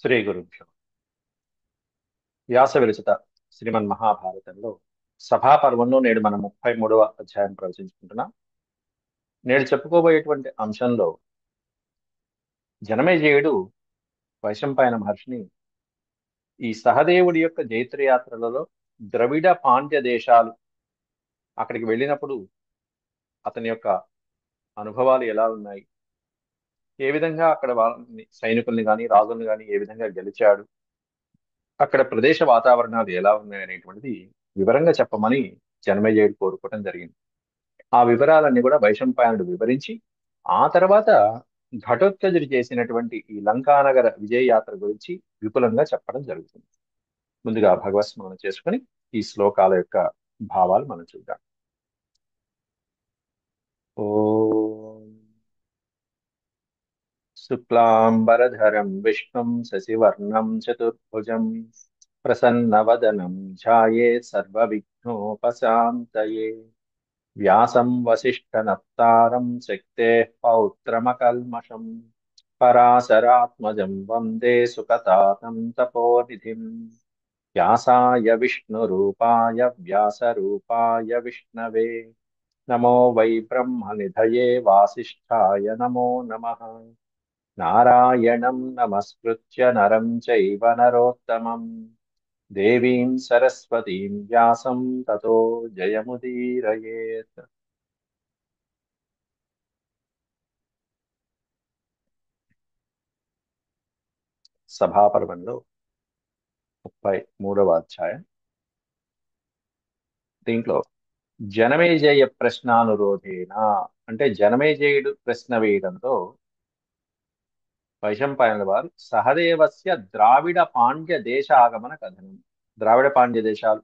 శ్రీ గురుభ్యో. వ్యాస విరచిత శ్రీమన్ మహాభారతంలో సభాపర్వంలో నేడు మనం 33వ అధ్యాయం ప్రవచించుకుంటున్నాం. నేడు చెప్పుకోబోయేటువంటి అంశంలో జనమేజయుడు వైశంపాయన మహర్షిని ఈ సహదేవుడి యొక్క జైత్రయాత్రలలో ద్రవిడ పాండ్య దేశాలు అక్కడికి వెళ్ళినప్పుడు అతని యొక్క అనుభవాలు ఎలా ఉన్నాయి, ఏ విధంగా అక్కడ వాళ్ళని సైనికుల్ని కానీ రాజుల్ని కానీ ఏ విధంగా గెలిచాడు, అక్కడ ప్రదేశ వాతావరణాలు ఎలా ఉన్నాయి అనేటువంటిది వివరంగా చెప్పమని జనమేజయుడు కోరుకోవడం జరిగింది. ఆ వివరాలన్నీ కూడా వైశంపాయనుడు వివరించి ఆ తర్వాత ఘటోత్కచుడు చేసినటువంటి ఈ లంకానగర విజయ యాత్ర గురించి విపులంగా చెప్పడం జరుగుతుంది. ముందుగా భగవత్ స్మరణ చేసుకుని ఈ శ్లోకాల యొక్క భావాలు మనం చూద్దాం. ఓం శుక్లాంబరధరం విష్ణుం శశివర్ణం చతుర్భుజం ప్రసన్నవదనం ధ్యాయేత్ సర్వవిఘ్నోపశాంతయే. వ్యాసం వసిష్ఠనప్తారం శక్తేః పౌత్రమకల్మషం పరాశరాత్మజం వందే సుఖతాతం తపోనిధిం. వ్యాసాయ విష్ణురూపాయ వ్యాసరూపాయ విష్ణవే నమో వై బ్రహ్మనిధయే వాసిష్ఠాయ నమో నమః. నారాయణం నమస్కృత్య నరం చైవ నరోత్తమం దేవీం సరస్వతీం వ్యాసం తతో జయముదీరయేత్. సభాపర్వంలో 33వ అధ్యాయం. దీంట్లో జనమేజయ ప్రశ్నానురోధేన అంటే జనమేజయుడు ప్రశ్న వేయడంతో వైశంపాయనుల వారు సహదేవస్య ద్రావిడ పాండ్య దేశ ఆగమన కథనం, ద్రావిడ పాండ్య దేశాలు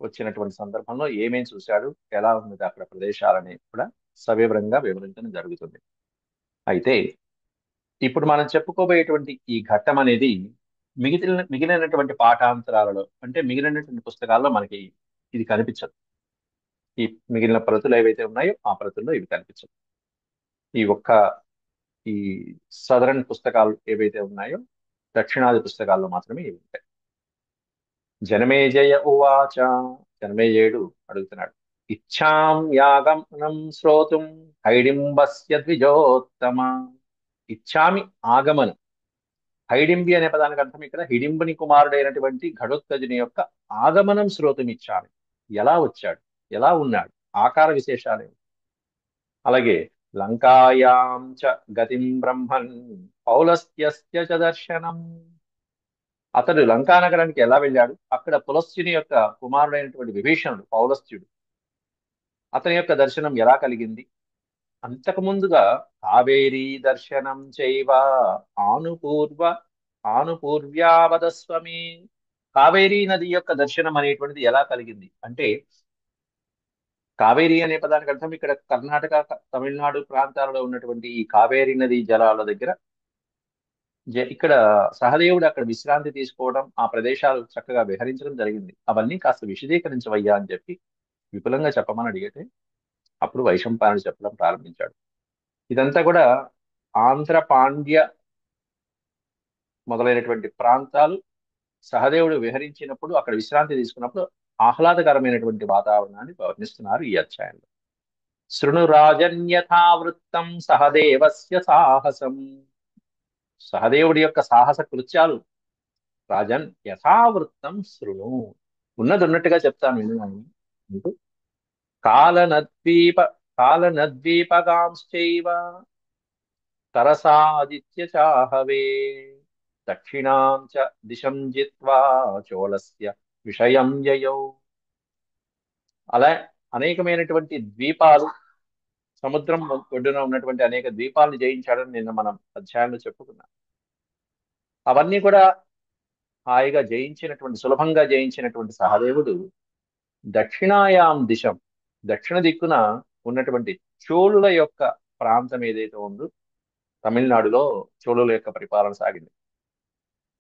వచ్చినటువంటి సందర్భంలో ఏమేం చూశాడు, ఎలా ఉన్నది అక్కడ ప్రదేశాలని కూడా సవివరంగా వివరించడం జరుగుతుంది. అయితే ఇప్పుడు మనం చెప్పుకోబోయేటువంటి ఈ ఘట్టం అనేది మిగిలినటువంటి పాఠాంతరాలలో అంటే మిగిలినటువంటి పుస్తకాల్లో మనకి ఇది కనిపించదు. ఈ మిగిలిన ప్రతులు ఏవైతే ఉన్నాయో ఆ ప్రతుల్లో ఇవి కనిపించవు. ఈ ఒక్క ఈ సదరన్ పుస్తకాలు ఏవైతే ఉన్నాయో దక్షిణాది పుస్తకాల్లో మాత్రమే ఇవి ఉంటాయి. జనమేజయ ఉవాచ, జనమేజయుడు అడుగుతున్నాడు, ఇచ్ఛాం యాగమనం శ్రోతుం హైడింబస్య ద్విజోత్తమ. ఇచ్ఛామి ఆగమనం, హైడింబి అనే పదానికి అర్థం ఇక్కడ హిడింబుని కుమారుడైనటువంటి ఘటోత్కచుని యొక్క ఆగమనం శ్రోతం ఇచ్చామి. ఎలా వచ్చాడు, ఎలా ఉన్నాడు, ఆకార విశేషాలు ఏమిటి? అలాగే లంకాయాం చ గతిం బ్రహ్మన్ పౌలస్త్యస్య చ దర్శనం. అతడు లంకా నగరానికి ఎలా వెళ్ళాడు, అక్కడ పులస్త్యుని యొక్క కుమారుడైనటువంటి విభీషణుడు పౌలస్త్యుడు అతని యొక్క దర్శనం ఎలా కలిగింది. అంతకు ముందుగా కావేరీ దర్శనం చైవ ఆనుపూర్వ ఆనుపూర్వ్యావదస్వమి. కావేరీ నది యొక్క దర్శనం అనేటువంటిది ఎలా కలిగింది అంటే, కావేరీ అనే పదానికి అర్థం ఇక్కడ కర్ణాటక తమిళనాడు ప్రాంతాలలో ఉన్నటువంటి ఈ కావేరీ నది జలాల దగ్గర ఇక్కడ సహదేవుడు అక్కడ విశ్రాంతి తీసుకోవడం, ఆ ప్రదేశాలు చక్కగా విహరించడం జరిగింది. అవన్నీ కాస్త విశదీకరించవయ్యా అని చెప్పి విపులంగా చెప్పమని అడిగితే అప్పుడు వైశంపాయనుడు చెప్పడం ప్రారంభించాడు. ఇదంతా కూడా ఆంధ్ర పాండ్య మొదలైనటువంటి ప్రాంతాలు సహదేవుడు విహరించినప్పుడు అక్కడ విశ్రాంతి తీసుకున్నప్పుడు ఆహ్లాదకరమైనటువంటి వాతావరణాన్ని వర్ణిస్తున్నారు ఈ అధ్యాయంలో. శృణు రాజన్యథా వృత్తం సహదేవస్య సాహసం. సహదేవుడి యొక్క సాహస కృత్యాలు రాజన్ యథావృత్తం శృణు, ఉన్నది ఉన్నట్టుగా చెప్తాను విను అని అంటూ కాలనద్వీప కాలనద్వీపగాంశ్చైవ తరసాదిత్య చాహవే దక్షిణాం చ దిశం జిత్వా చోళస్య విషయం యయౌ. అలా అనేకమైనటువంటి ద్వీపాలు, సముద్రం ఒడ్డున ఉన్నటువంటి అనేక ద్వీపాలను జయించాడని నిన్న మనం అధ్యాయంలో చెప్పుకున్నాం. అవన్నీ కూడా హాయిగా జయించినటువంటి, సులభంగా జయించినటువంటి సహదేవుడు దక్షిణాయాం దిశం, దక్షిణ దిక్కున ఉన్నటువంటి చోళుల యొక్క ప్రాంతం ఏదైతే ఉందో, తమిళనాడులో చోళుల యొక్క పరిపాలన సాగింది.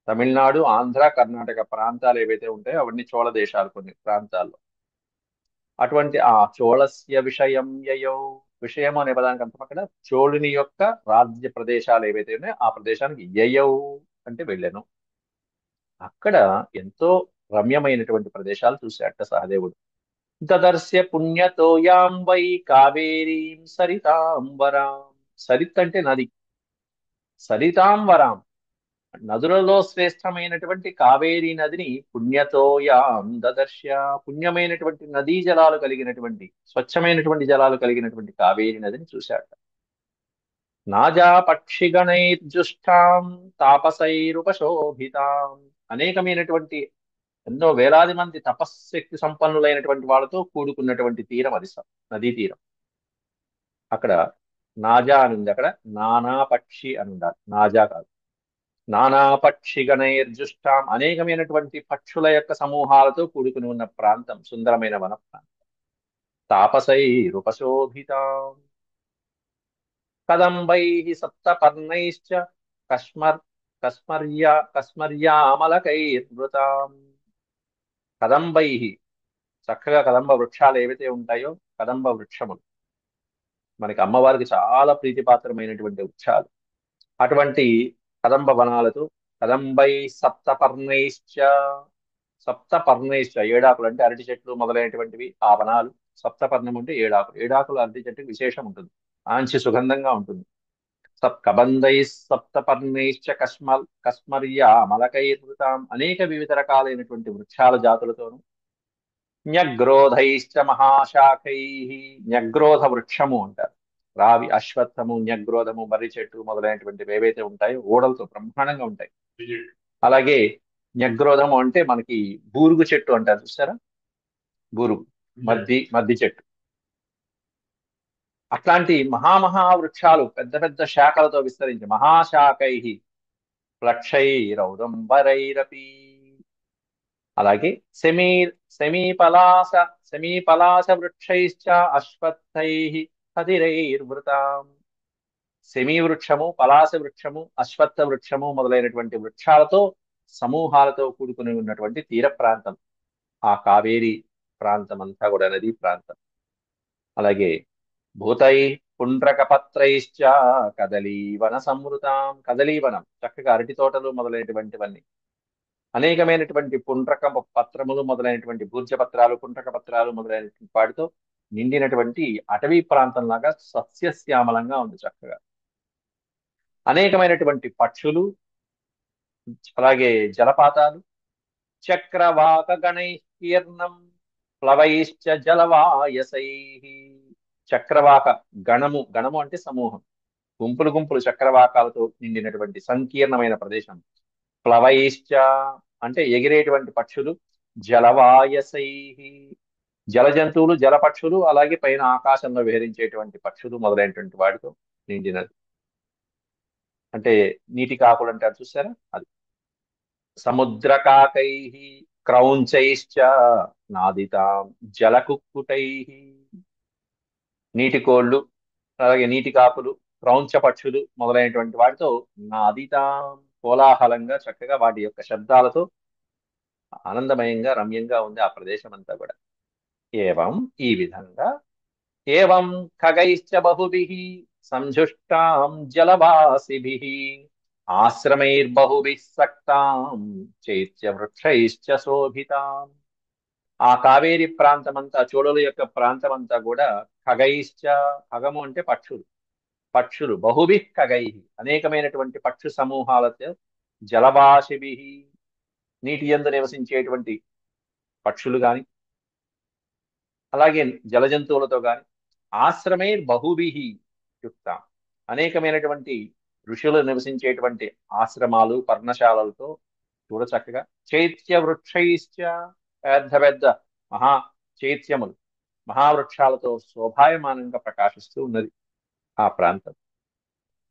తమిళనాడు, ఆంధ్ర, కర్ణాటక ప్రాంతాలు ఏవైతే ఉంటాయో అవన్నీ చోళ దేశాలు కొన్ని ప్రాంతాల్లో. అటువంటి ఆ చోళస్య విషయం యయౌ, విషయం అనే పదానికి అర్థం అక్కడ చోళుని యొక్క రాజ్య ప్రదేశాలు ఏవైతే ఉన్నాయో ఆ ప్రదేశానికి యయౌ అంటే వెళ్ళాను. అక్కడ ఎంతో రమ్యమైనటువంటి ప్రదేశాలు చూశాట సహదేవుడు. దదర్శ్య పుణ్యతోయాం వై కావేరీం సరితాంబరాం. సరిత్ అంటే నది. సరితాంబరాం, నదులలో శ్రేష్టమైనటువంటి కావేరీ నదిని పుణ్యతోయాం దదర్శ, పుణ్యమైనటువంటి నదీ జలాలు కలిగినటువంటి, స్వచ్ఛమైనటువంటి జలాలు కలిగినటువంటి కావేరీ నదిని చూశాట. నాజా పక్షిగణైర్జుష్టాం తాపసైరుపశోభితాం, అనేకమైనటువంటి ఎన్నో వేలాది మంది తపశ్శక్తి సంపన్నులైనటువంటి వాళ్ళతో కూడుకున్నటువంటి తీరం అది, నదీ తీరం. అక్కడ నాజా అని ఉంది, అక్కడ నానా పక్షి అని ఉండాలి, నాజా కాదు. నానా పక్షిగణైర్జుష్టాం, అనేకమైనటువంటి పక్షుల యొక్క సమూహాలతో కూడుకుని ఉన్న ప్రాంతం, సుందరమైన వన ప్రాంతం. తాపసైరుపశోభితాం కదంబై సప్తపర్ణైశ్చ కస్మర్ కస్మర్యామలకైర్వృతాం. కదంబై, చక్కగా కదంబ వృక్షాలు ఏవైతే ఉంటాయో, కదంబ వృక్షములు మనకి అమ్మవారికి చాలా ప్రీతిపాత్రమైనటువంటి వృక్షాలు. అటువంటి కదంబ వనాలతో, కదంబై సప్తపర్ణైశ్చ, సప్తపర్ణైశ్చ ఏడాకులు అంటే అరటి చెట్లు మొదలైనటువంటివి ఆ వనాలు. సప్తపర్ణం అంటే ఏడాకులు, ఏడాకులు అరటి చెట్టుకి విశేషం ఉంటుంది, మంచి సుగంధంగా ఉంటుంది. కబంధై సప్తపర్ణైశ్చ కస్మర్య మలకైర్వృతాం, అనేక వివిధ రకాలైనటువంటి వృక్షాల జాతులతోనూ. న్యగ్రోధైశ్చ మహాశాఖై, న్యగ్రోధ వృక్షము అంటారు. రావి, అశ్వత్థము, న్యగ్రోధము, మర్రి చెట్టు మొదలైనటువంటివి ఏవైతే ఉంటాయో ఓడలతో బ్రహ్మాండంగా ఉంటాయి. అలాగే న్యగ్రోధము అంటే మనకి బూరుగు చెట్టు అంటారు చూసారా, బూరుగు, మద్ది చెట్టు. అట్లాంటి మహామహా వృక్షాలు పెద్ద పెద్ద శాఖలతో విస్తరించి, మహాశాఖై ప్లక్షైరౌదంబరైరపి. అలాగే సమీపలాస వృక్షైశ్చ అశ్వత్థై హతిరైర్వృతాం. సెమీ వృక్షము, పలాస వృక్షము, అశ్వత్థ వృక్షము మొదలైనటువంటి వృక్షాలతో సమూహాలతో కూడుకుని ఉన్నటువంటి తీర ప్రాంతం ఆ కావేరీ ప్రాంతం అంతా కూడా, నదీ ప్రాంతం. అలాగే భూతై పుండ్రకపత్రైశ్చ కదలీవన సంవృతాం. కదలీవనం, చక్కగా అరటి తోటలు మొదలైనటువంటివన్నీ, అనేకమైనటువంటి పుండ్రక పత్రములు మొదలైనటువంటి భూర్జ పత్రాలు, పుండ్రక పత్రాలు మొదలైనటువంటి వాటితో నిండినటువంటి అటవీ ప్రాంతం లాగా సస్యశ్యామలంగా ఉంది చక్కగా. అనేకమైనటువంటి పక్షులు, అలాగే జలపాతాలు. చక్రవాక గణైకీర్ణం ప్లవైశ్చ జలవాయసై. చక్రవాక గణము, గణము అంటే సమూహం, గుంపులు గుంపులు చక్రవాకాలతో నిండినటువంటి సంకీర్ణమైన ప్రదేశం. ప్లవైశ్చ అంటే ఎగిరేటువంటి పక్షులు. జలవాయసై, జల జంతువులు, జల పక్షులు, అలాగే పైన ఆకాశంలో విహరించేటువంటి పక్షులు మొదలైనటువంటి వాటితో నిండినది. అంటే నీటి కాకులు అంటారు చూసారా, అది. సముద్రకాకై క్రౌంచైశ్చ నాదితాం జలకుక్కుటై. నీటి కోళ్ళు, అలాగే నీటి కాకులు, క్రౌంచ పక్షులు మొదలైనటువంటి వాటితో నాదితాం, కోలాహలంగా చక్కగా వాటి యొక్క శబ్దాలతో ఆనందమయంగా, రమ్యంగా ఉంది ఆ ప్రదేశం అంతా కూడా. ఏవం, ఈ విధంగా. ఏవం ఖగైశ్చ బహుభిః సంజుష్టాం జలవాసిభిః ఆశ్రమైర్బహుభిః సక్తాం చైత్య వృక్షైశ్చ శోభితాం. ఆ కావేరి ప్రాంతమంతా, చోళుల యొక్క ప్రాంతమంతా కూడా ఖగైశ్చ, ఖగము అంటే పక్షులు, పక్షులు, బహుభిః ఖగై, అనేకమైనటువంటి పక్షు సమూహాలతో, జలవాసిభిః, నీటి యందు నివసించేటువంటి పక్షులు గాని, అలాగే జల జంతువులతో గాని. ఆశ్రమైర్ బహుభిః యుక్తాం, అనేకమైనటువంటి ఋషులు నివసించేటువంటి ఆశ్రమాలు, పర్ణశాలలతో చూడ చక్కగా. చైత్య వృక్షైశ్చ, పెద్ద పెద్ద మహా చైత్యములు, మహావృక్షాలతో శోభాయమానంగా ప్రకాశిస్తూ ఉన్నది ఆ ప్రాంతం.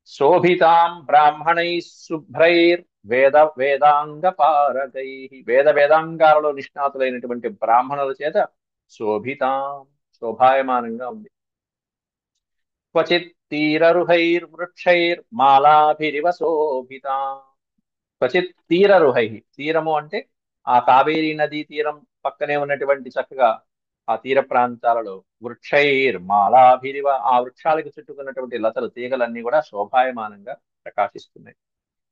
శోభితాం బ్రాహ్మణై శుభ్రైర్ వేదాంగ పారగై, వేదాంగాలలో నిష్ణాతులైనటువంటి బ్రాహ్మణుల చేత శోభితాం, శోభాయమానంగా ఉంది. క్వచిత్ తీరరుహైర్వృక్షైర్మాలాభిరివ శోభితాం. క్వచిత్ తీరరుహై, తీరము అంటే ఆ కావేరీ నదీ తీరం పక్కనే ఉన్నటువంటి చక్కగా ఆ తీర ప్రాంతాలలో వృక్షైర్మాలాభిరివ, ఆ వృక్షాలకు చుట్టుకున్నటువంటి లతలు, తీగలన్నీ కూడా శోభాయమానంగా ప్రకాశిస్తున్నాయి.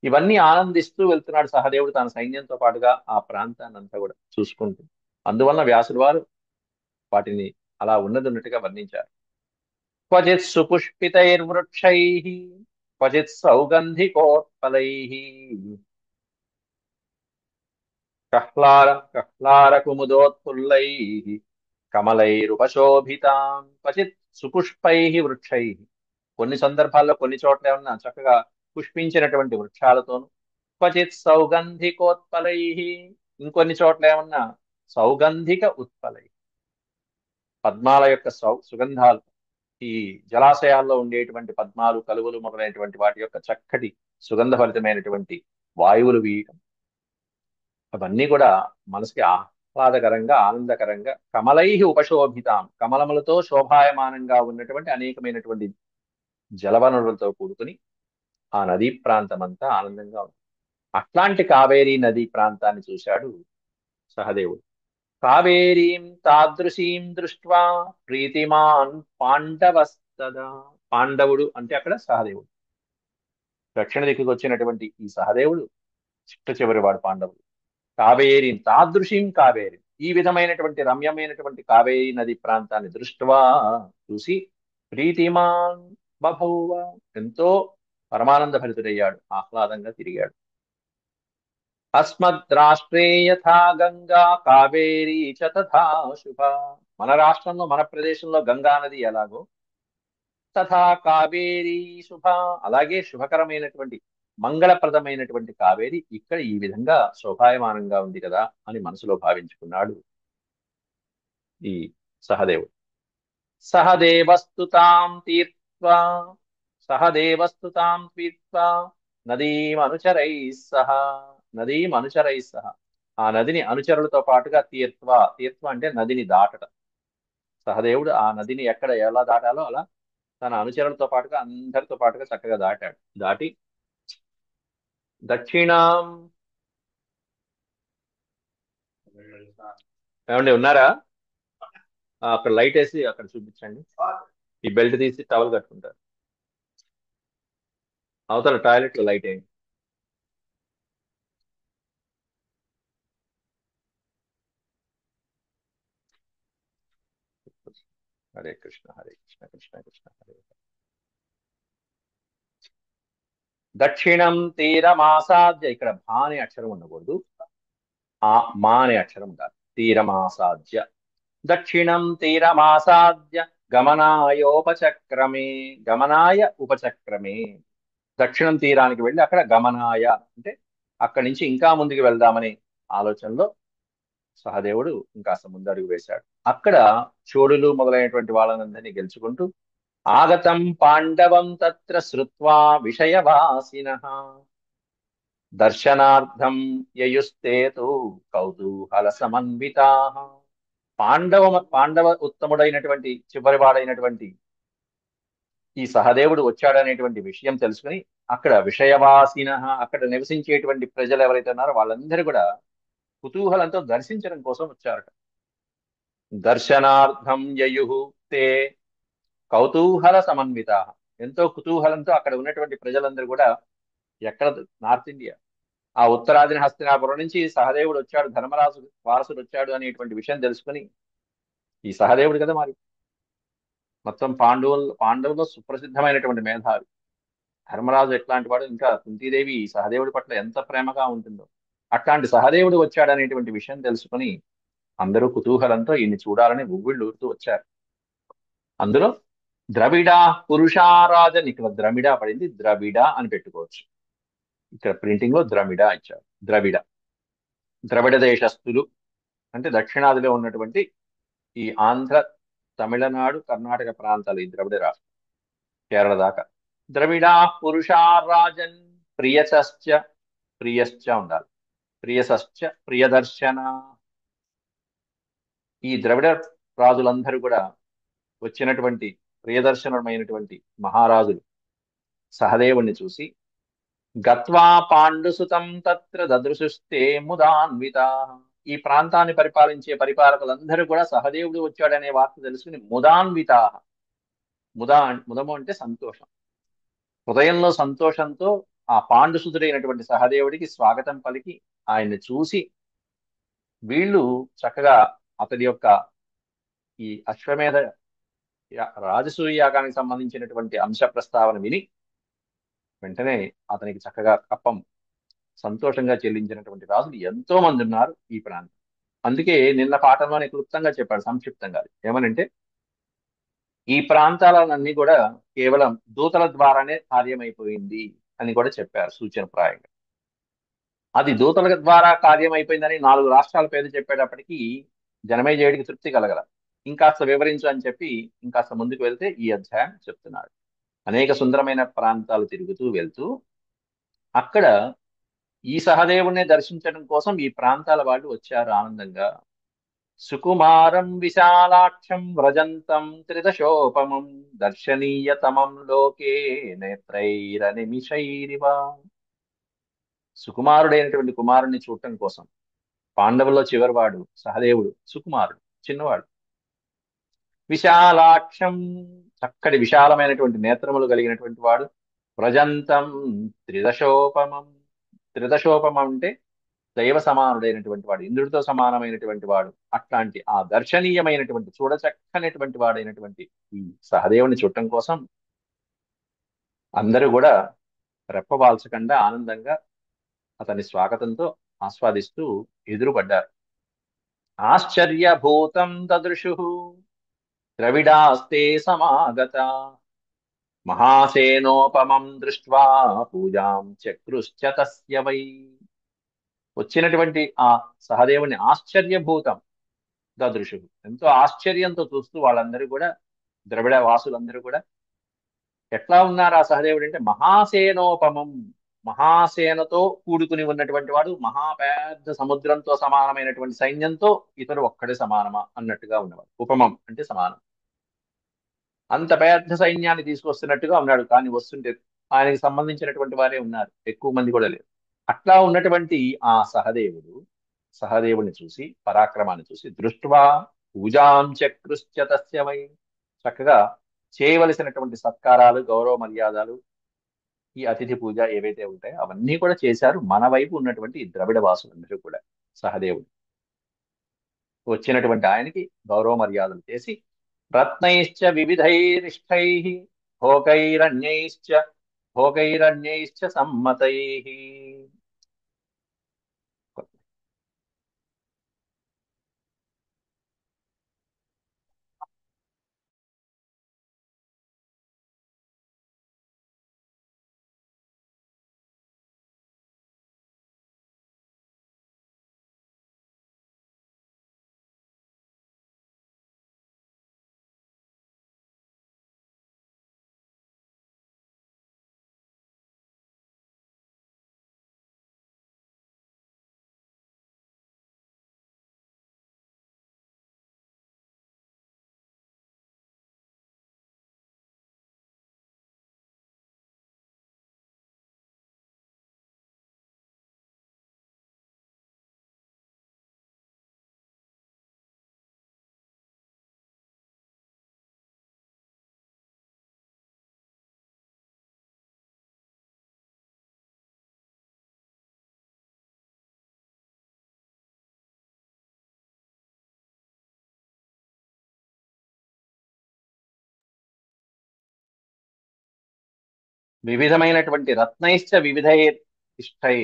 ఇవన్నీ ఆనందిస్తూ వెళ్తున్నాడు సహదేవుడు తన సైన్యంతో పాటుగా ఆ ప్రాంతాన్ని అంతా కూడా చూసుకుంటూ. అందువలన వ్యాసుల వారు వాటిని అలా ఉన్నది ఉన్నట్టుగా వర్ణించారు. క్వచిత్ సుపుష్పితైర్వృక్షై, క్వచిత్ సౌగంధికోత్పలై, కహ్లార కుముదోత్ఫుల్లై, కమలైరుపశోభితాం, క్వచిత్ సుపుష్పై వృక్షై. కొన్ని సందర్భాల్లో కొన్ని చోట్ల ఏమన్నా చక్కగా పుష్పించినటువంటి వృక్షాలతోను, క్వచిత్ సౌగంధికోత్పలై, ఇంకొన్ని చోట్ల ఏమన్నా సౌగంధిక ఉత్పలై, పద్మాల యొక్క సుగంధాలు, ఈ జలాశయాల్లో ఉండేటువంటి పద్మాలు, కలువలు మొదలైనటువంటి వాటి యొక్క చక్కటి సుగంధభరితమైనటువంటి వాయువులు వీయటం, అవన్నీ కూడా మనసుకి ఆహ్లాదకరంగా ఆనందకరంగా, కమలై ఉపశోభితాం, కమలములతో శోభాయమానంగా ఉన్నటువంటి అనేకమైనటువంటి జలవనరులతో కూడుకుని ఆ నదీ ప్రాంతం అంతా ఆనందంగా ఉంది. అట్లాంటి కావేరీ నదీ ప్రాంతాన్ని చూశాడు సహదేవుడు. కావేరీం తాదృశీం దృష్ట్వా ప్రీతిమాన్ పాండవస్తదా. పాండవుడు అంటే అక్కడ సహదేవుడు. దక్షిణ దిక్కుకు వచ్చినటువంటి ఈ సహదేవుడు చిట్ట చివరి వాడు పాండవుడు. కావేరీం తాదృశీం కావేరి, ఈ విధమైనటువంటి రమ్యమైనటువంటి కావేరీ నది ప్రాంతాన్ని దృష్ట్వా చూసి, ప్రీతిమాన్ బభూవ, ఎంతో పరమానంద భరితుడయ్యాడు, ఆహ్లాదంగా తిరిగాడు. అస్మద్రాష్ట్రే యథా గంగా కావేరీ చ తథా శుభ. మన రాష్ట్రంలో మన ప్రదేశంలో గంగా నది ఎలాగో, తథా కావేరీ శుభ, అలాగే శుభకరమైనటువంటి మంగళప్రదమైనటువంటి కావేరి ఇక్కడ ఈ విధంగా శోభాయమానంగా ఉంది కదా అని మనసులో భావించుకున్నాడు ఈ సహదేవుడు. సహదేవస్తుతాం తీర్త్వా, సహదేవస్తుతాం తీర్త్వా నదీమనుచరై సహ, నదీమనుచరై సహ, ఆ నదిని అనుచరులతో పాటుగా తీర్త్వా, తీర్త్వ అంటే నదిని దాటడం. సహదేవుడు ఆ నదిని ఎక్కడ ఎలా దాటాలో అలా తన అనుచరులతో పాటుగా అందరితో పాటుగా చక్కగా దాటాడు. దాటి దక్షిణాం, ఏమండి ఉన్నారా? అక్కడ లైట్ వేసి అక్కడ చూపించండి. ఈ బెల్ట్ తీసి టవల్ కట్టుకుంటారు. అవతల టాయిలెట్ లో లైట్ వేయండి. హరే కృష్ణ హరే కృష్ణ కృష్ణ కృష్ణ హరే హరే. దక్షిణం తీరమాసాద్య, ఇక్కడ భా అనే అక్షరం ఉండకూడదు, ఆ మా అనే అక్షరం ఉండాలి. తీరమాసాద్య, దక్షిణం తీరమాసాద్య గమనాయోపచక్రమే, గమనాయ ఉపచక్రమే. దక్షిణం తీరానికి వెళ్ళి అక్కడ గమనాయ అంటే అక్కడి నుంచి ఇంకా ముందుకు వెళ్దామనే ఆలోచనలో సహదేవుడు ఇంకాస్త ముందడుగు వేశాడు. అక్కడ చోడులు మొదలైనటువంటి వాళ్ళనందరినీ గెలుచుకుంటూ, ఆగతం పాండవం తత్ర శ్రుత్వా విషయవాసినః దర్శనార్థం యయుస్తేతు కౌతూహల సమన్వితాః. పాండవ ఉత్తముడైనటువంటి చివరివాడైనటువంటి ఈ సహదేవుడు వచ్చాడనేటువంటి విషయం తెలుసుకుని, అక్కడ విషయవాసిన, అక్కడ నివసించేటువంటి ప్రజలు ఎవరైతే ఉన్నారో వాళ్ళందరూ కూడా కుతూహలంతో దర్శించడం కోసం వచ్చారట. దర్శనార్థం యయుహు తే కౌతూహల సమన్విత, ఎంతో కుతూహలంతో అక్కడ ఉన్నటువంటి ప్రజలందరూ కూడా, ఎక్కడ నార్త్ ఇండియా, ఆ ఉత్తరాదిని హస్తినాపురం నుంచి సహదేవుడు వచ్చాడు, ధర్మరాజు వారసుడు వచ్చాడు అనేటువంటి విషయం తెలుసుకుని, ఈ సహదేవుడు కదా మరి మొత్తం పాండవుల్లో సుప్రసిద్ధమైనటువంటి మేధావి. ధర్మరాజు ఎట్లాంటి వాడు, ఇంకా కుంతీదేవి సహదేవుడి పట్ల ఎంత ప్రేమగా ఉంటుందో, అట్లాంటి సహదేవుడు వచ్చాడనేటువంటి విషయం తెలుసుకుని అందరూ కుతూహలంతో ఈయన్ని చూడాలని ఉవ్విళ్ళూరుతూ వచ్చారు. అందులో ద్రవిడ పురుషారాజన్, ఇక్కడ ద్రమిడ పడింది, ద్రవిడ అని పెట్టుకోవచ్చు. ఇక్కడ ప్రింటింగ్ లో ద్రమిడ ఇచ్చారు. ద్రవిడ దేశస్థులు అంటే దక్షిణాదిలో ఉన్నటువంటి ఈ ఆంధ్ర, తమిళనాడు, కర్ణాటక ప్రాంతాలు, ఈ ద్రవిడ రాష్ట్రం, కేరళ దాకా. ద్రవిడా పురుషారాజన్ ప్రియశ్చ, ప్రియశ్చ ఉండాలి, ప్రియశ్చ ప్రియదర్శన. ఈ ద్రవిడ రాజులందరూ కూడా వచ్చినటువంటి ప్రియదర్శనమైనటువంటి మహారాజులు సహదేవుణ్ణి చూసి, గత్వా పాండుసుతం తత్ర దదృశుస్తే ముదాన్విత, ఈ ప్రాంతాన్ని పరిపాలించే పరిపాలకులందరూ కూడా సహదేవుడు వచ్చాడనే వార్త తెలుసుకుని ముదాన్విత, ముదము అంటే సంతోషం, హృదయంలో సంతోషంతో ఆ పాండుసుతుడైనటువంటి సహదేవుడికి స్వాగతం పలికి ఆయన్ని చూసి వీళ్ళు చక్కగా అతడి యొక్క ఈ అశ్వమేధ రాజసూయ యాగానికి సంబంధించినటువంటి అంశ ప్రస్తావన విని వెంటనే అతనికి చక్కగా కప్పం సంతోషంగా చెల్లించినటువంటి రాజులు ఎంతో మంది ఉన్నారు ఈ ప్రాంతం. అందుకే నిన్న పాఠంలోనే క్లుప్తంగా చెప్పాడు, సంక్షిప్తంగా. ఏమనంటే ఈ ప్రాంతాలన్నీ కూడా కేవలం దూతల ద్వారానే కార్యమైపోయింది అని కూడా చెప్పారు సూచనప్రాయంగా. అది దూతల ద్వారా కార్యమైపోయిందని 4 రాష్ట్రాల పేరు చెప్పేటప్పటికీ జనమేజయుడికి తృప్తి కలగల. ఇంకాస్త వివరించు అని చెప్పి ఇంకాస్త ముందుకు వెళ్తే ఈ అధ్యాయం చెప్తున్నాడు. అనేక సుందరమైన ప్రాంతాలు తిరుగుతూ వెళ్తూ అక్కడ ఈ సహదేవుణ్ణి దర్శించడం కోసం ఈ ప్రాంతాల వాళ్ళు వచ్చారు ఆనందంగా. సుకుమారం విశాలాక్షం వ్రజంతం త్రిదశోపమం దర్శనీయతమం లోకే నేత్రైరనిమిషైరివ. సుకుమారుడైనటువంటి కుమారుణ్ణి చూడటం కోసం, పాండవుల్లో చివరివాడు సహదేవుడు, సుకుమారుడు, చిన్నవాడు. విశాలాక్షం, చక్కటి విశాలమైనటువంటి నేత్రములు కలిగినటువంటి వాడు. వ్రజంతం త్రిదశోపమం, త్రిదశోపమం అంటే దైవ సమానుడైనటువంటి వాడు, ఇంద్రుడితో సమానమైనటువంటి వాడు. అట్లాంటి ఆ దర్శనీయమైనటువంటి చూడచక్కనటువంటి వాడైనటువంటి ఈ సహదేవుని చూడటం కోసం అందరూ కూడా రెప్పవాల్చకుండా ఆనందంగా అతని స్వాగతంతో ఆస్వాదిస్తూ ఎదురుపడ్డారు. ఆశ్చర్యభూతం దదృశు ద్రవిడాస్తే సమాగత మహాసేనోపమం దృష్ట్వా పూజాం చక్రుశ్చ తస్య వై. వచ్చినటువంటి ఆ సహదేవుని ఆశ్చర్యభూతం దదృశు, ఎంతో ఆశ్చర్యంతో చూస్తూ వాళ్ళందరూ కూడా, ద్రవిడ వాసులందరూ కూడా ఎట్లా ఉన్నారు ఆ సహదేవుడు అంటే మహాసేనోపమం, మహాసేనతో కూడుకుని ఉన్నటువంటి వాడు, మహాపెద్ద సముద్రంతో సమానమైనటువంటి సైన్యంతో ఇతడు ఒక్కడే సమానమా అన్నట్టుగా ఉన్నవాడు. ఉపమం అంటే సమానం. అంత పెద్ద సైన్యాన్ని తీసుకొస్తున్నట్టుగా ఉన్నాడు. కానీ వస్తుంటే ఆయనకి సంబంధించినటువంటి వారే ఉన్నారు, ఎక్కువ మంది కూడా లేరు. అట్లా ఉన్నటువంటి ఆ సహదేవుడిని చూసి, పరాక్రమాన్ని చూసి, దృష్ట్వా పూజాం చక్రుశ్చ తస్య వై, చక్కగా చేయవలసినటువంటి సత్కారాలు, గౌరవ మర్యాదలు, ఈ అతిథి పూజ ఏవైతే ఉంటాయో అవన్నీ కూడా చేశారు మన వైపు ఉన్నటువంటి ఈ ద్రవిడ వాసులందరూ కూడా. సహదేవుడు వచ్చినటువంటి ఆయనకి గౌరవ మర్యాదలు చేసి రత్నైశ్చ వివిధైరిష్టై భోగైరన్యైశ్చ భోగైరన్యైశ్చ సమ్మతై. వివిధమైనటువంటి రత్నైశ్చ వివిధైర్ ఇష్టై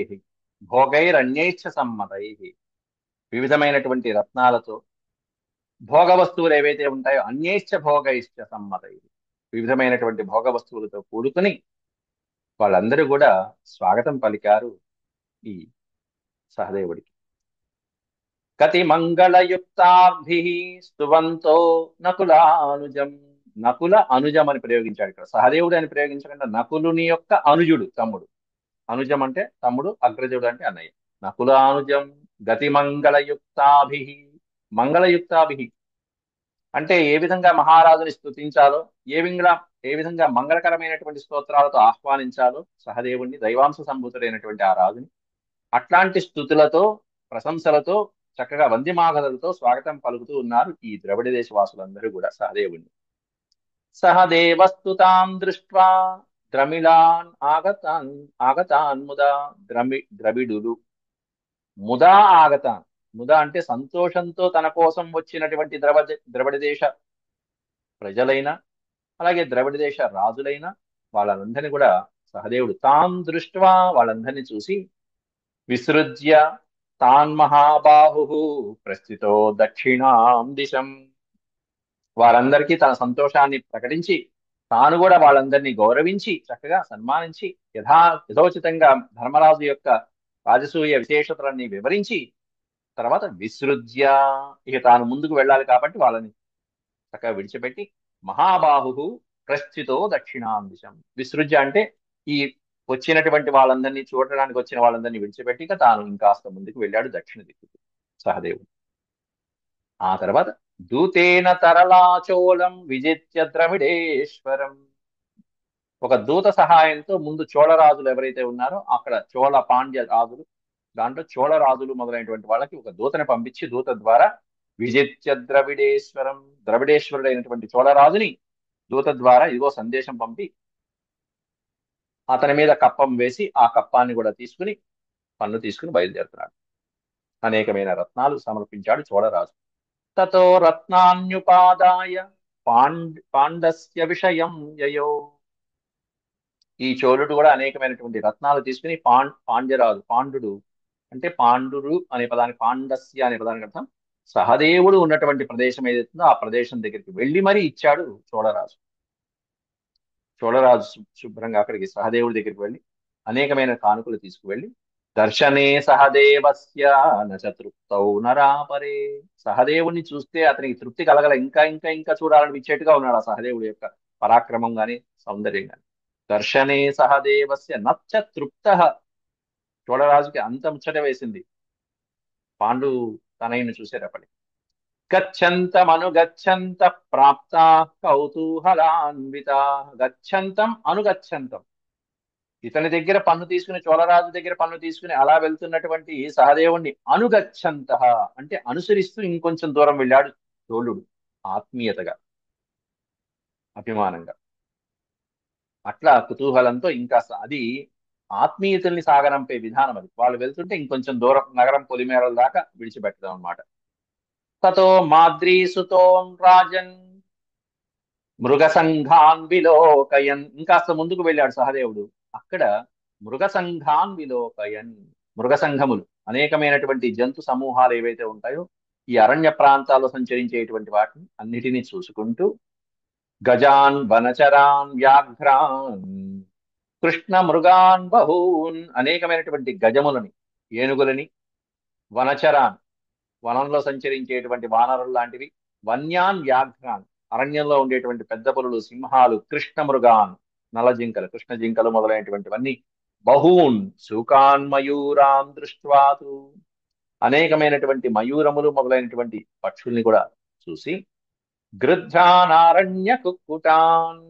భోగైరన్యైశ్చ సమ్మతై. వివిధమైనటువంటి రత్నాలతో భోగ వస్తువులు ఏవైతే ఉంటాయో అన్యైశ్చ భోగైశ్చ సమ్మతై, వివిధమైనటువంటి భోగ వస్తువులతో కూడుకుని వాళ్ళందరూ కూడా స్వాగతం పలికారు ఈ సహదేవుడికి. కతి మంగళయుక్తాభి స్తువంతో నకులానుజం. నకుల అనుజం అని ప్రయోగించాడు ఇక్కడ. సహదేవుడు అని ప్రయోగించకుండా నకులుని యొక్క అనుజుడు, తమ్ముడు. అనుజం అంటే తమ్ముడు, అగ్రజుడు అంటే అన్నయ్య. నకులానుజం గతి మంగళయుక్తాభి. మంగళయుక్తాభి అంటే ఏ విధంగా మహారాజుని స్తుతించాలో, ఏ విధంగా మంగళకరమైనటువంటి స్తోత్రాలతో ఆహ్వానించాలో సహదేవుణ్ణి, దైవాంశ సంభూతుడైనటువంటి ఆ రాజుని, అట్లాంటి స్థుతులతో, ప్రశంసలతో, చక్కగా వంద్యమాగధలతో స్వాగతం పలుకుతూ ఉన్నారు ఈ ద్రవిడ దేశవాసులందరూ కూడా సహదేవుణ్ణి. సహదేవస్తుతాం దృష్ట్వా ద్రమిళాన్ ఆగతాన్ ముదా. ద్రవిడులు ముదా ఆగతాన్. ముదా అంటే సంతోషంతో తన కోసం వచ్చినటువంటి ద్రవిడ దేశ ప్రజలైన, అలాగే ద్రవిడ దేశ రాజులైన వాళ్ళందరినీ కూడా సహదేవుడు తాం దృష్ట్వా, వాళ్ళందరినీ చూసి, విసృజ్య తాన్ మహాబాహు ప్రస్థితో దక్షిణాం దిశం. వారందరికీ తన సంతోషాన్ని ప్రకటించి, తాను కూడా వాళ్ళందరినీ గౌరవించి చక్కగా సన్మానించి యథోచితంగా ధర్మరాజు యొక్క రాజసూయ విశేషతలన్నీ వివరించి, తర్వాత విసృజ్య, ఇక తాను ముందుకు వెళ్ళాలి కాబట్టి వాళ్ళని చక్కగా విడిచిపెట్టి, మహాబాహు ప్రస్థితో దక్షిణాం దిశం. విసృజ్య అంటే ఈ వచ్చినటువంటి వాళ్ళందరినీ చూడడానికి వచ్చిన వాళ్ళందరినీ విడిచిపెట్టి ఇక తాను ఇంకాస్త ముందుకు వెళ్ళాడు దక్షిణ దిక్కుకు సహదేవుడు. ఆ తర్వాత దూతేన తరలాచోళం విజిత్య ద్రవిడేశ్వరం. ఒక దూత సహాయంతో ముందు చోళరాజులు ఎవరైతే ఉన్నారో అక్కడ చోళ పాండ్య రాజులు, దాంట్లో చోళరాజులు మొదలైనటువంటి వాళ్ళకి ఒక దూతని పంపించి, దూత ద్వారా విజిత్య ద్రవిడేశ్వరం, ద్రవిడేశ్వరుడైనటువంటి చోళరాజుని దూత ద్వారా ఇదిగో సందేశం పంపి అతని మీద కప్పం వేసి ఆ కప్పాన్ని కూడా తీసుకుని పన్ను తీసుకుని బయలుదేరుతున్నాడు. అనేకమైన రత్నాలు సమర్పించాడు చోళరాజు. తతో రత్నాన్యుపాదాయ పాండస్య విషయం యయో. ఈ చోళుడు కూడా అనేకమైనటువంటి రత్నాలు తీసుకుని పాండ్యరాజు, పాండుడు అంటే పాండురు అనే పదానికి, పాండస్య అనే పదానికి అర్థం సహదేవుడు ఉన్నటువంటి ప్రదేశం ఏదైతుందో ఆ ప్రదేశం దగ్గరికి వెళ్ళి మరీ ఇచ్చాడు చోళరాజు. చోళరాజు శుభ్రంగా అక్కడికి సహదేవుడి దగ్గరికి వెళ్ళి అనేకమైన కానుకలు తీసుకువెళ్ళి, దర్శనే సహదేవస్య నచతృప్తౌ నరాపరే. సహదేవుని చూస్తే అతనికి తృప్తి కలగల, ఇంకా ఇంకా ఇంకా చూడాలనిపించేట్టుగా ఉన్నాడు ఆ సహదేవుడి యొక్క పరాక్రమం గాని సౌందర్యం గాని. దర్శనే సహదేవస్య నచ్చ తృప్త. చోళరాజుకి అంత ముచ్చట వేసింది పాండు తనయుని చూసేటప్పటికి. గచ్చంతమనుగచ్చంత ప్రాప్త కౌతూహలాన్విత. గచ్చంతం అనుగచ్చంతం, ఇతని దగ్గర పన్ను తీసుకుని, చోళరాజు దగ్గర పన్ను తీసుకుని అలా వెళ్తున్నటువంటి సహదేవుణ్ణి అనుగచ్చంత అంటే అనుసరిస్తూ ఇంకొంచెం దూరం వెళ్ళాడు చోళుడు, ఆత్మీయతగా, అభిమానంగా. అట్లా కుతూహలంతో ఇంకా అది ఆత్మీయతల్ని సాగనంపే విధానం అది. వాళ్ళు వెళ్తుంటే ఇంకొంచెం దూరం నగరం పొలిమేరల దాకా విడిచిపెట్టడం అనమాట. తతో మాద్రీసుతోం రాజన్ మృగసంఘాన్ విలోకయన్. ఇంకాస్త ముందుకు వెళ్ళాడు సహదేవుడు. అక్కడ మృగసంఘాన్ విలోకయన్, మృగసంఘములు అనేకమైనటువంటి జంతు సమూహాలు ఏవైతే ఉంటాయో ఈ అరణ్య ప్రాంతాల్లో సంచరించేటువంటి వాటిని అన్నిటినీ చూసుకుంటూ, గజాన్ వనచరాన్ వ్యాఘ్రాన్ కృష్ణ మృగాన్ బహూన్, అనేకమైనటువంటి గజములని, ఏనుగులని, వనచరాన్ వనంలో సంచరించేటువంటి వానరులు లాంటివి, వన్యాన్ వ్యాఘ్రాన్ అరణ్యంలో ఉండేటువంటి పెద్ద పులులు, సింహాలు, కృష్ణ మృగాన్ నల్ల జింకలు, కృష్ణ జింకలు మొదలైనటువంటివన్నీ, బహూన్ శూకాన్ మయూరాన్ దృష్ట్వాతు అనేకమైనటువంటి మయూరములు మొదలైనటువంటి పక్షుల్ని కూడా చూసి, గృధ్రానారణ్య కుక్కుటాన్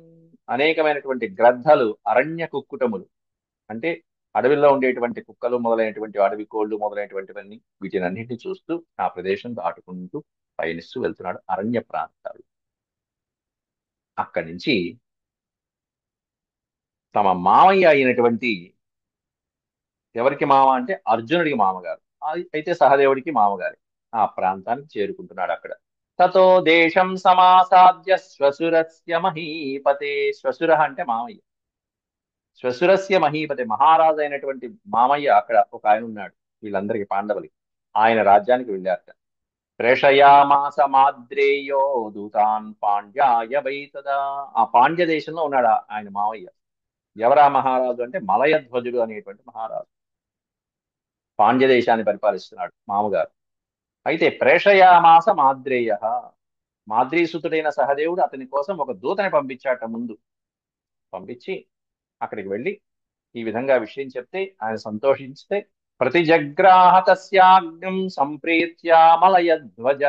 అనేకమైనటువంటి గ్రద్దలు, అరణ్య కుక్కుటములు అంటే అడవిలో ఉండేటువంటి కుక్కలు మొదలైనటువంటి అడవి కోళ్లు మొదలైనటువంటివన్నీ, వీటిని అన్నింటినీ చూస్తూ ఆ ప్రదేశం దాటుకుంటూ పయనిస్తూ వెళ్తున్నాడు అరణ్య ప్రాంతాలు. అక్కడి నుంచి తమ మామయ్య అయినటువంటి, ఎవరికి మామ అంటే అర్జునుడికి మామగారు, అయితే సహదేవుడికి మామగారు, ఆ ప్రాంతానికి చేరుకుంటున్నాడు. అక్కడ తతో దేశం సమాసాద్య శ్వశురస్య మహీపతే. శ్వశుర అంటే మామయ్య, శ్వశురస్య మహీపతి మహారాజు అయినటువంటి మామయ్య అక్కడ ఒక ఆయన ఉన్నాడు వీళ్ళందరికీ, పాండవులకి. ఆయన రాజ్యానికి వెళ్ళారట. ప్రేషయామాస మాద్రేయో దూతాన్ పాండ్యాయ వైతదా. ఆ పాండ్య దేశంలో ఉన్నాడు ఆయన మామయ్య. ఎవరా మహారాజు అంటే మలయధ్వజుడు అనేటువంటి మహారాజు, పాండ్య దేశాన్ని పరిపాలిస్తున్నాడు మామగారు. అయితే ప్రేషయామాస మాద్రేయ, మాద్రీసుతుడైన సహదేవుడు అతని కోసం ఒక దూతని పంపించాట. ముందు పంపించి అక్కడికి వెళ్ళి ఈ విధంగా విషయం చెప్తే ఆయన సంతోషించితే, ప్రతిజగ్రాహ తస్యాగ్నిం సంప్రీత్యా మలయధ్వజ.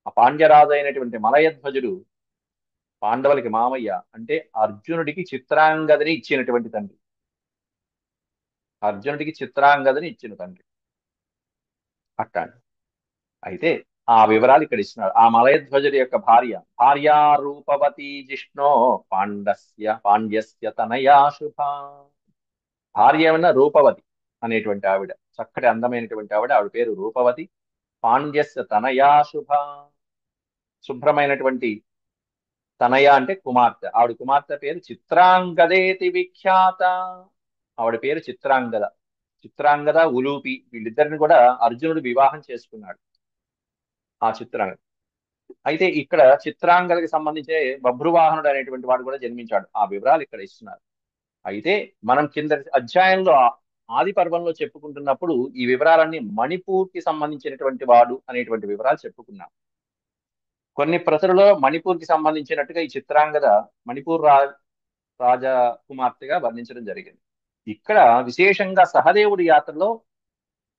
ఆ పాండ్యరాజు అయినటువంటి మలయధ్వజుడు పాండవులకి మామయ్య, అంటే అర్జునుడికి చిత్రాంగదని ఇచ్చినటువంటి తండ్రి, అర్జునుడికి చిత్రాంగదని ఇచ్చిన తండ్రి అట్టాడు. అయితే ఆ వివరాలు ఇక్కడ ఇస్తున్నారు. ఆ మలయధ్వజుడి యొక్క భార్య రూపవతి జిష్ణో పాండ్యస్య తనయా శుభ. భార్య ఏమన్నా రూపవతి అనేటువంటి ఆవిడ, చక్కటి అందమైనటువంటి ఆవిడ పేరు రూపవతి. పాండ్యస్య తనయా శుభ, శుభ్రమైనటువంటి తనయ అంటే కుమార్తె. ఆవిడ కుమార్తె పేరు చిత్రాంగదేతి విఖ్యాత. ఆవిడ పేరు చిత్రాంగద. చిత్రాంగద, ఉలూపి వీళ్ళిద్దరిని కూడా అర్జునుడు వివాహం చేసుకున్నాడు, ఆ చిత్రాంగద. అయితే ఇక్కడ చిత్రాంగదకి సంబంధించే బభ్రువాహనుడు అనేటువంటి వాడు కూడా జన్మించాడు. ఆ వివరాలు ఇక్కడ ఇస్తున్నారు. అయితే మనం కింద అధ్యాయంలో ఆది పర్వంలో చెప్పుకుంటున్నప్పుడు ఈ వివరాలన్నీ మణిపూర్కి సంబంధించినటువంటి వాడు అనేటువంటి వివరాలు చెప్పుకున్నాం. కొన్ని ప్రతులలో మణిపూర్కి సంబంధించినట్టుగా ఈ చిత్రాంగద మణిపూర్ రాజకుమార్తెగా వర్ణించడం జరిగింది. ఇక్కడ విశేషంగా సహదేవుడి యాత్రలో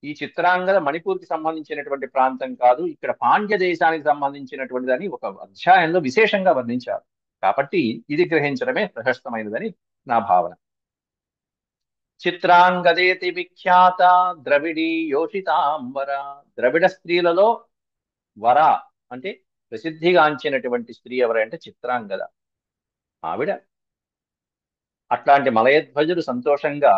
ఈ చిత్రాంగద మణిపూర్కి సంబంధించినటువంటి ప్రాంతం కాదు, ఇక్కడ పాండ్య దేశానికి సంబంధించినటువంటిదని ఒక అధ్యాయంలో విశేషంగా వర్ణించారు. కాబట్టి ఇది గ్రహించడమే ప్రశస్తమైనదని నా భావన. చిత్రాంగదేతి విఖ్యాత ద్రవిడీ యోషితాంబర. ద్రవిడ స్త్రీలలో వర అంటే ప్రసిద్ధిగాంచినటువంటి స్త్రీ ఎవరంటే చిత్రాంగద. ఆవిడ అట్లాంటి మలయధ్వజుడు సంతోషంగా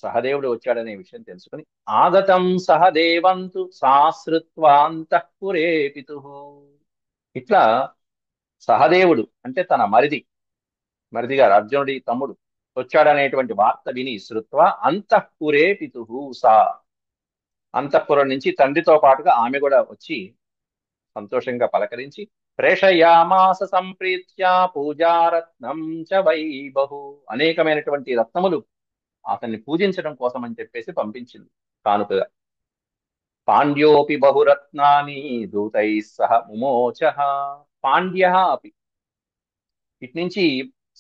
సహదేవుడు వచ్చాడనే విషయం తెలుసుకుని ఆగతం సహదేవంతు సాశ్రుత్వాంతఃపురే పితుః. ఇట్లా సహదేవుడు అంటే తన మరిది గారు అర్జునుడి తమ్ముడు వచ్చాడనేటువంటి వార్త విని శృత్వ అంతఃపురే పితుః సా, అంతఃపురం నుంచి తండ్రితో పాటుగా ఆమె కూడా వచ్చి సంతోషంగా పలకరించి ప్రేషయామాస సంప్రీత్య పూజారత్నం చ వైబహు. అనేకమైనటువంటి రత్నములు అతన్ని పూజించడం కోసం అని చెప్పేసి పంపించింది కానుకగా. పాండ్యోపి బహురత్నాని దూతై సహ ముమోచ. పాండ్య అపి, ఇటు నుంచి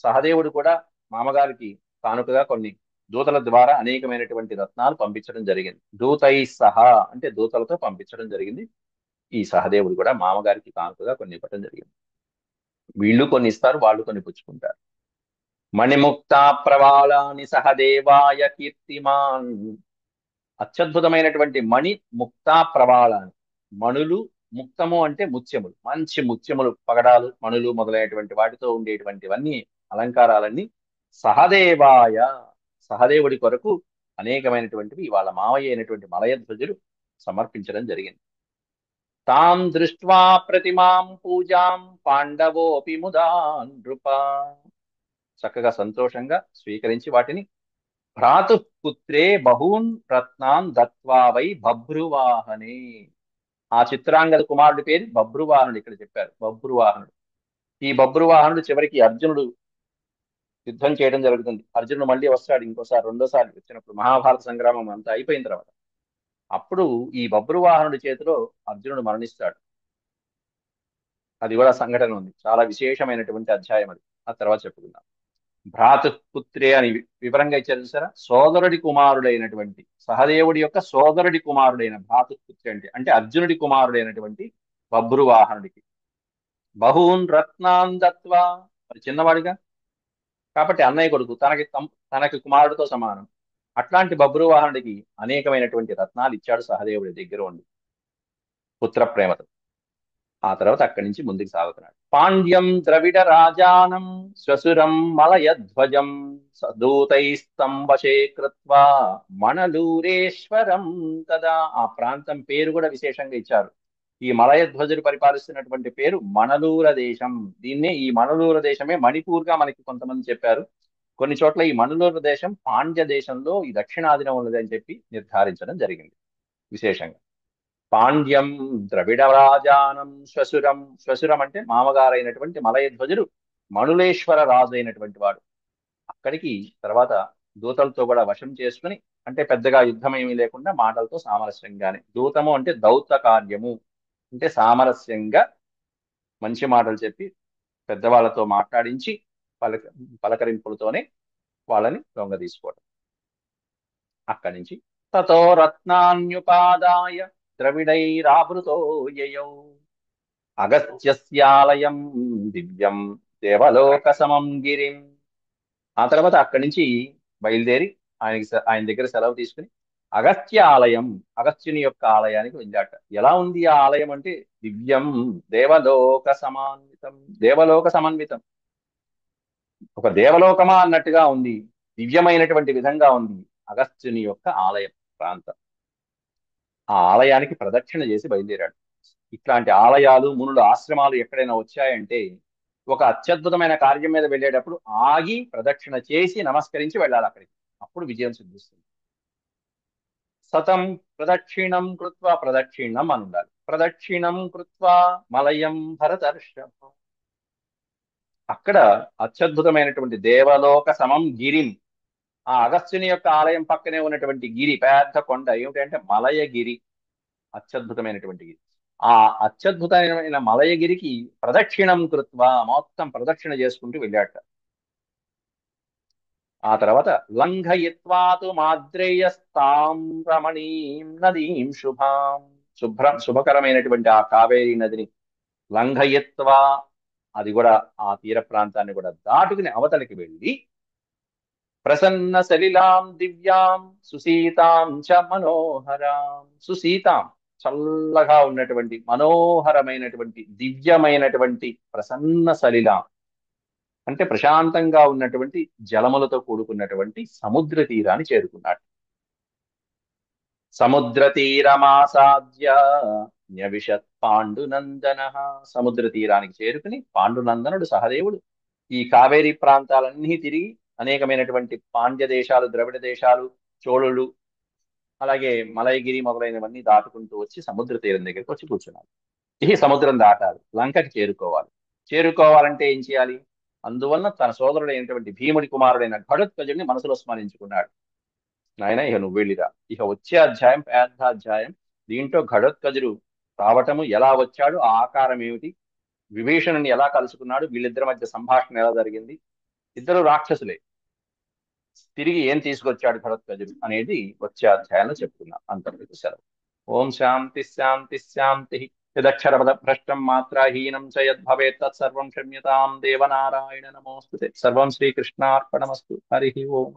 సహదేవుడు కూడా మామగారికి కానుకగా కొన్ని దూతల ద్వారా అనేకమైనటువంటి రత్నాలు పంపించడం జరిగింది. దూతై సహా అంటే దూతలతో పంపించడం జరిగింది. ఈ సహదేవుడు కూడా మామగారికి కానుకగా కొన్ని ఇవ్వడం జరిగింది. వీళ్ళు కొన్ని ఇస్తారు, వాళ్ళు కొన్ని పుచ్చుకుంటారు. మణిముక్త ప్రవాళాని సహదేవాయ కీర్తిమాన్. అత్యద్భుతమైనటువంటి మణి ముక్తా ప్రవాళాన్ని, మణులు, ముక్తము అంటే ముత్యములు, మంచి ముత్యములు, పగడాలు, మణులు మొదలైనటువంటి వాటితో ఉండేటువంటివన్నీ అలంకారాలన్నీ సహదేవాయ, సహదేవుడి కొరకు అనేకమైనటువంటివి వాళ్ళ మావయ్య అయినటువంటి మలయధ్వజుడు సమర్పించడం జరిగింది. తాం దృష్ట్వా ప్రతిమాం పూజాం పాండవోపి ముదా నృప. చక్కగా సంతోషంగా స్వీకరించి వాటిని భ్రాతుపుత్రే బహూన్ రత్నాన్ దత్వా వై బభ్రువాహనే. ఆ చిత్రాంగద కుమారుడి పేరు బభ్రువాహనుడు, ఇక్కడ చెప్పారు బభ్రువాహనుడు. ఈ బభ్రువాహనుడు చివరికి అర్జునుడు యుద్ధం చేయడం జరుగుతుంది. అర్జునుడు మళ్ళీ వస్తాడు ఇంకోసారి, రెండోసారి వచ్చినప్పుడు మహాభారత సంగ్రామం అంతా అయిపోయిన తర్వాత. అప్పుడు ఈ బభ్రువాహనుడి చేతిలో అర్జునుడు మరణిస్తాడు. అది కూడా సంఘటన ఉంది, చాలా విశేషమైనటువంటి అధ్యాయం అది, ఆ తర్వాత చెప్పుకుందాం. భ్రాతుపుత్రే అని వివరంగా ఇచ్చారు చూసారా. సోదరుడి కుమారుడైనటువంటి సహదేవుడి యొక్క సోదరుడి కుమారుడైన భ్రాతుపుత్రి అంటే అర్జునుడి కుమారుడైనటువంటి బభ్రువాహనుడికి బహూన్ రత్నాన్ దత్వా, మరి చిన్నవాడిగా కాబట్టి అన్నయ్య కొడుకు, తనకి కుమారుడితో సమానం. అట్లాంటి బభ్రువాహనుడికి అనేకమైనటువంటి రత్నాలు ఇచ్చాడు సహదేవుడి దగ్గర ఉండి పుత్ర ప్రేమతో. ఆ తర్వాత అక్కడి నుంచి ముందుకు సాగుతున్నాడు. పాండ్యం ద్రవిడ రాజానం శ్వశురం మలయధ్వజం సదూతైస్తం వశే కృత్వా మణలూరేశ్వరం తదా. ఆ ప్రాంతం పేరు కూడా విశేషంగా ఇచ్చారు. ఈ మలయధ్వజుడు పరిపాలిస్తున్నటువంటి పేరు మణలూర దేశం. దీన్నే ఈ మణలూర దేశమే మణిపూర్గా మనకి కొంతమంది చెప్పారు. కొన్ని చోట్ల ఈ మణలూర దేశం పాండ్య దేశంలో ఈ దక్షిణాదిన ఉన్నది అని చెప్పి నిర్ధారించడం జరిగింది విశేషంగా. పాండ్యం ద్రవిడరాజానం శ్వశురం, శ్వశురం అంటే మామగారైనటువంటి మలయధ్వజుడు మణులేశ్వర రాజు అయినటువంటి వాడు. అక్కడికి తర్వాత దూతలతో కూడా వశం చేసుకుని, అంటే పెద్దగా యుద్ధం ఏమీ లేకుండా మాటలతో సామరస్యంగానే, దూతము అంటే దౌత కార్యము అంటే సామరస్యంగా మంచి మాటలు చెప్పి పెద్దవాళ్ళతో మాట్లాడించి పలకరింపులతోనే వాళ్ళని దొంగ తీసుకోవడం. అక్కడి నుంచి తతో రత్నాన్యుపాదాయ ద్రవిడైరావృతో యయౌ అగస్త్యస్యాలయం దివ్యం దేవలోక సమం గిరిం. ఆ తర్వాత అక్కడి నుంచి బయలుదేరి ఆయన దగ్గర సెలవు తీసుకుని అగస్త్య ఆలయం, అగస్త్యుని యొక్క ఆలయానికి వెళ్ళాట. ఎలా ఉంది ఆ ఆలయం అంటే దివ్యం దేవలోక సమాన్వితం, దేవలోక సమన్వితం, ఒక దేవలోకమా అన్నట్టుగా ఉంది, దివ్యమైనటువంటి విధంగా ఉంది అగస్త్యుని యొక్క ఆలయం ప్రాంతం. ఆ ఆలయానికి ప్రదక్షిణ చేసి బయలుదేరాడు. ఇట్లాంటి ఆలయాలు, మునుల ఆశ్రమాలు ఎక్కడైనా వచ్చాయంటే ఒక అత్యద్భుతమైన కార్యం మీద వెళ్ళేటప్పుడు ఆగి ప్రదక్షిణ చేసి నమస్కరించి వెళ్ళాలి అక్కడికి. అప్పుడు విజయం సిద్ధిస్తుంది. సతం ప్రదక్షిణం కృత్వా, ప్రదక్షిణం అని ఉండాలి. ప్రదక్షిణం కృత్వా మలయం భరతర్షభ. అక్కడ అత్యద్భుతమైనటువంటి దేవలోక సమం గిరిం, ఆ అగస్త్యుని యొక్క ఆలయం పక్కనే ఉన్నటువంటి గిరి, పెద్ద కొండ ఏమిటంటే మలయగిరి, అత్యద్భుతమైనటువంటి గిరి. ఆ అత్యద్భుతమైన మలయగిరికి ప్రదక్షిణం కృత్వా, మొత్తం ప్రదక్షిణ చేసుకుంటూ వెళ్ళాట. ఆ తర్వాత లంఘయిత్వాతు మాద్రేయస్తాం రమణీం నదీం శుభాం, శుభకరమైనటువంటి ఆ కావేరీ నదిని లంఘయిత్వా, అది కూడా ఆ తీర ప్రాంతాన్ని కూడా దాటుకుని అవతలికి వెళ్ళి ప్రసన్న సలిలాం దివ్యాం సుసీతాం చ మనోహరాం, సుసీతాం చల్లగా ఉన్నటువంటి మనోహరమైనటువంటి దివ్యమైనటువంటి ప్రసన్న సలిలాం అంటే ప్రశాంతంగా ఉన్నటువంటి జలములతో కూడుకున్నటువంటి సముద్ర తీరాన్ని చేరుకున్నాడు. సముద్ర తీరమాసాద్య న్యవిషత్ పాండునందన, సముద్ర తీరానికి చేరుకుని పాండునందనుడు సహదేవుడు ఈ కావేరీ ప్రాంతాలన్నీ తిరిగి అనేకమైనటువంటి పాండ్య దేశాలు, ద్రవిడ దేశాలు, చోళులు, అలాగే మలయగిరి మొదలైనవన్నీ దాటుకుంటూ వచ్చి సముద్ర తీరం దగ్గరికి వచ్చి కూర్చున్నారు. ఈ సముద్రం దాటాలి, లంకకి చేరుకోవాలి. చేరుకోవాలంటే ఏం చేయాలి? అందువలన తన సోదరుడైనటువంటి భీముడి కుమారుడైన ఘటోత్కచుడిని మనసులో స్మరించుకున్నాడు. నాయన ఇక నువ్వు వెళ్ళిరా. ఇక వచ్చే అధ్యాయం పెద్ద అధ్యాయం. దీంట్లో ఘటోత్కచుడు రావటము, ఎలా వచ్చాడు, ఆ ఆకారం ఏమిటి, విభీషణుని ఎలా కలుసుకున్నాడు, వీళ్ళిద్దరి మధ్య సంభాషణ ఎలా జరిగింది, ఇద్దరు రాక్షసులే, తిరిగి ఏం తీసుకొచ్చాడు ఘటోత్కచుడు అనేది వచ్చే అధ్యాయంలో చెప్తున్నా. అంతవరకు సెలవు. ఓం శాంతి శాంతి శాంతి. యదక్షరపద భ్రష్టం మాత్రాహీనం చ యద్భవేత్ తత్సర్వం క్షమ్యతాం దేవనారాయణ నమోస్తుతే. సర్వం శ్రీకృష్ణార్పణమస్తు. హరి ఓం.